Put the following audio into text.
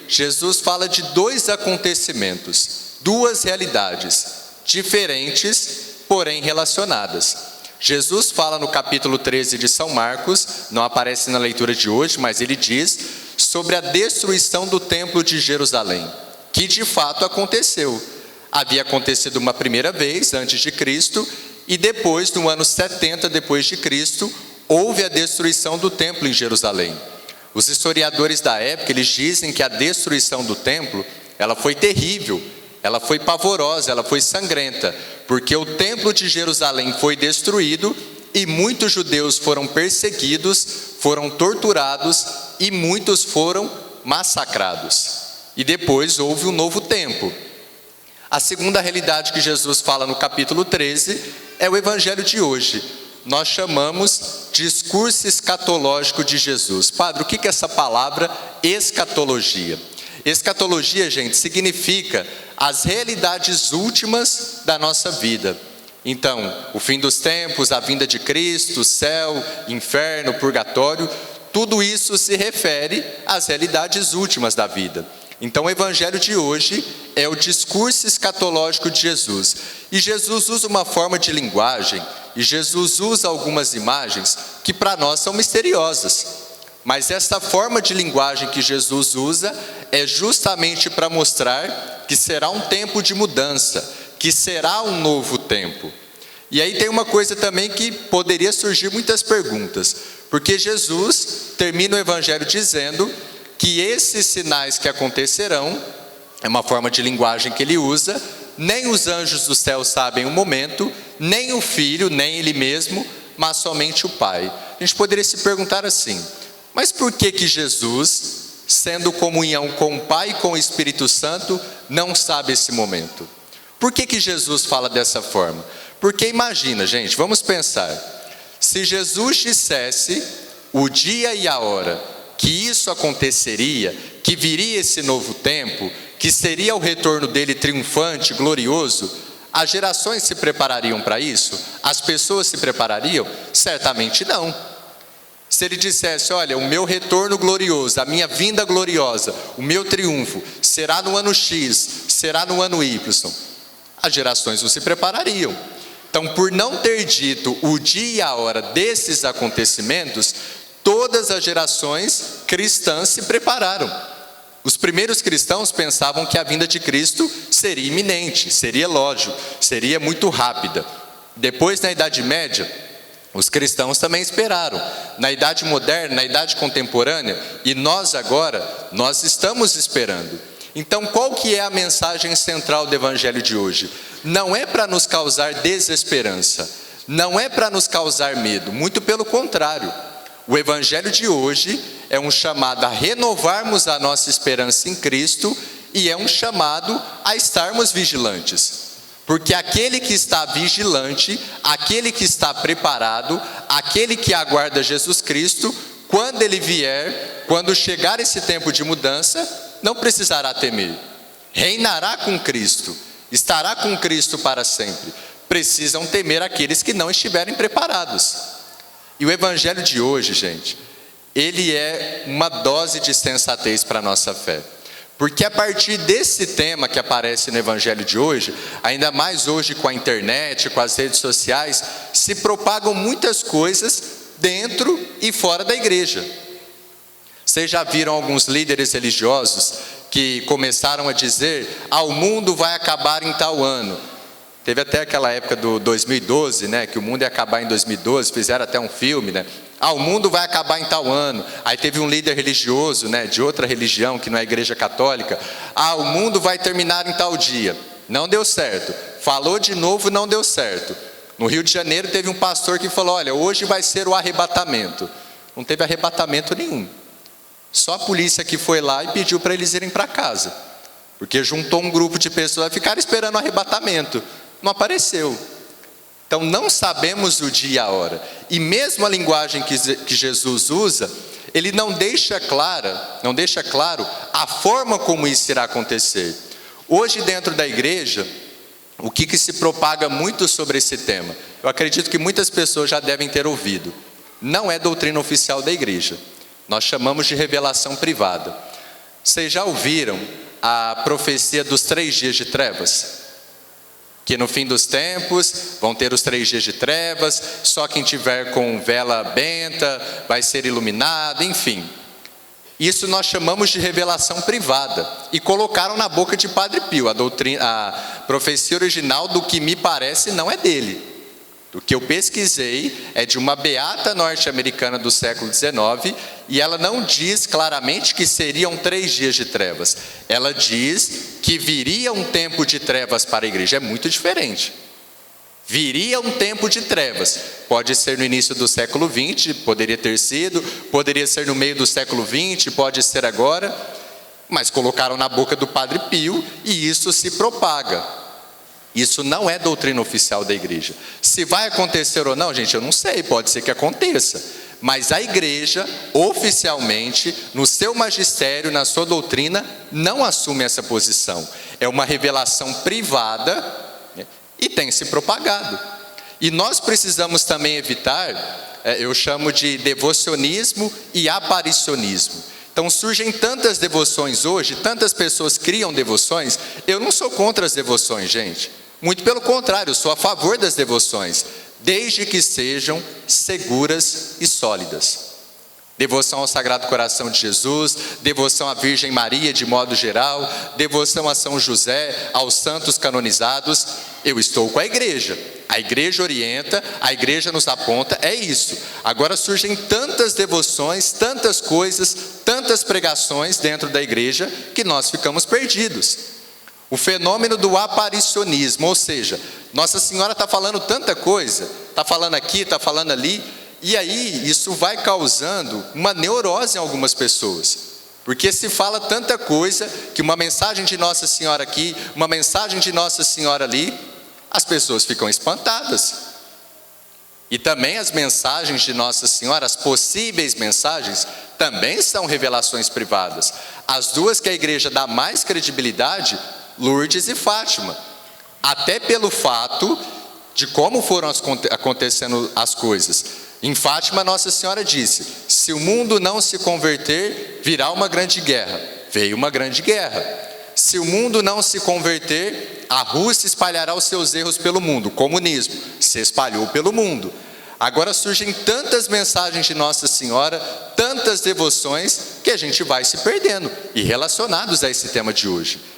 Jesus fala de dois acontecimentos, duas realidades diferentes, porém relacionadas. Jesus fala no capítulo 13 de São Marcos, não aparece na leitura de hoje, mas ele diz sobre a destruição do templo de Jerusalém, que de fato aconteceu. Havia acontecido uma primeira vez, antes de Cristo, e depois, no ano 70 depois de Cristo, houve a destruição do templo em Jerusalém. Os historiadores da época, eles dizem que a destruição do templo, ela foi terrível, ela foi pavorosa, ela foi sangrenta, porque o templo de Jerusalém foi destruído e muitos judeus foram perseguidos, foram torturados e muitos foram massacrados. E depois houve um novo tempo. A segunda realidade que Jesus fala no capítulo 13 é o evangelho de hoje. Nós chamamos discurso escatológico de Jesus. Padre, o que é essa palavra escatologia? Escatologia, gente, significa as realidades últimas da nossa vida. Então, o fim dos tempos, a vinda de Cristo, céu, inferno, purgatório, tudo isso se refere às realidades últimas da vida. Então, o evangelho de hoje é o discurso escatológico de Jesus. E Jesus usa uma forma de linguagem, e Jesus usa algumas imagens que para nós são misteriosas. Mas essa forma de linguagem que Jesus usa é justamente para mostrar que será um tempo de mudança, que será um novo tempo. E aí tem uma coisa também que poderia surgir muitas perguntas, porque Jesus termina o evangelho dizendo que esses sinais que acontecerão, é uma forma de linguagem que ele usa, nem os anjos do céu sabem o momento, nem o Filho, nem ele mesmo, mas somente o Pai. A gente poderia se perguntar assim, mas por que Jesus, sendo comunhão com o Pai e com o Espírito Santo, não sabe esse momento? Por que Jesus fala dessa forma? Porque imagina, gente, vamos pensar, se Jesus dissesse o dia e a hora que isso aconteceria, que viria esse novo tempo, que seria o retorno dele triunfante, glorioso, as gerações se preparariam para isso? As pessoas se preparariam? Certamente não. Se ele dissesse, olha, o meu retorno glorioso, a minha vinda gloriosa, o meu triunfo, será no ano X, será no ano Y, as gerações não se preparariam. Então, por não ter dito o dia e a hora desses acontecimentos, todas as gerações cristãs se prepararam. Os primeiros cristãos pensavam que a vinda de Cristo seria iminente, seria lógico, seria muito rápida. Depois, na Idade Média, os cristãos também esperaram. Na Idade Moderna, na Idade Contemporânea, e nós agora, nós estamos esperando. Então, qual que é a mensagem central do Evangelho de hoje? Não é para nos causar desesperança, não é para nos causar medo, muito pelo contrário. O Evangelho de hoje é um chamado a renovarmos a nossa esperança em Cristo e é um chamado a estarmos vigilantes. Porque aquele que está vigilante, aquele que está preparado, aquele que aguarda Jesus Cristo, quando ele vier, quando chegar esse tempo de mudança, não precisará temer. Reinará com Cristo, estará com Cristo para sempre. Precisam temer aqueles que não estiverem preparados. E o evangelho de hoje, gente, ele é uma dose de sensatez para a nossa fé. Porque a partir desse tema que aparece no evangelho de hoje, ainda mais hoje com a internet, com as redes sociais, se propagam muitas coisas dentro e fora da igreja. Vocês já viram alguns líderes religiosos que começaram a dizer, o mundo vai acabar em tal ano. Teve até aquela época do 2012, né, que o mundo ia acabar em 2012, fizeram até um filme, né? O mundo vai acabar em tal ano. Aí teve um líder religioso, né, de outra religião, que não é a igreja católica. O mundo vai terminar em tal dia. Não deu certo. Falou de novo, não deu certo. No Rio de Janeiro teve um pastor que falou, olha, hoje vai ser o arrebatamento. Não teve arrebatamento nenhum. Só a polícia que foi lá e pediu para eles irem para casa. Porque juntou um grupo de pessoas e ficaram esperando o arrebatamento. Não apareceu. Então não sabemos o dia e a hora. E mesmo a linguagem que Jesus usa, ele não deixa claro a forma como isso irá acontecer. Hoje dentro da igreja, o que se propaga muito sobre esse tema? Eu acredito que muitas pessoas já devem ter ouvido. Não é doutrina oficial da igreja. Nós chamamos de revelação privada. Vocês já ouviram a profecia dos 3 dias de trevas? Que no fim dos tempos vão ter os 3 dias de trevas, só quem tiver com vela benta vai ser iluminado, enfim. Isso nós chamamos de revelação privada. E colocaram na boca de Padre Pio. A profecia original, do que me parece, não é dele. Do que eu pesquisei, é de uma beata norte-americana do século XIX, e ela não diz claramente que seriam 3 dias de trevas. Ela diz que viria um tempo de trevas para a igreja. É muito diferente. Viria um tempo de trevas. Pode ser no início do século XX, poderia ter sido, poderia ser no meio do século XX, pode ser agora, mas colocaram na boca do Padre Pio e isso se propaga. Isso não é doutrina oficial da igreja. Se vai acontecer ou não, gente, eu não sei, pode ser que aconteça. Mas a igreja, oficialmente, no seu magistério, na sua doutrina, não assume essa posição. É uma revelação privada, né, e tem se propagado. E nós precisamos também evitar, eu chamo de devocionismo e aparicionismo. Então surgem tantas devoções hoje, tantas pessoas criam devoções. Eu não sou contra as devoções, gente. Muito pelo contrário, eu sou a favor das devoções, desde que sejam seguras e sólidas. Devoção ao Sagrado Coração de Jesus, devoção à Virgem Maria de modo geral, devoção a São José, aos santos canonizados. Eu estou com a igreja orienta, a igreja nos aponta, é isso. Agora surgem tantas devoções, tantas coisas, tantas pregações dentro da igreja, que nós ficamos perdidos. O fenômeno do aparicionismo, ou seja, Nossa Senhora está falando tanta coisa, está falando aqui, está falando ali, e aí isso vai causando uma neurose em algumas pessoas, porque se fala tanta coisa, que uma mensagem de Nossa Senhora aqui, uma mensagem de Nossa Senhora ali, as pessoas ficam espantadas. E também as mensagens de Nossa Senhora, as possíveis mensagens, também são revelações privadas. As duas que a igreja dá mais credibilidade, Lourdes e Fátima, até pelo fato de como foram acontecendo as coisas. Em Fátima, Nossa Senhora disse: se o mundo não se converter, virá uma grande guerra. Veio uma grande guerra. Se o mundo não se converter, a Rússia espalhará os seus erros pelo mundo. O comunismo se espalhou pelo mundo. Agora surgem tantas mensagens de Nossa Senhora, tantas devoções, que a gente vai se perdendo, e relacionados a esse tema de hoje.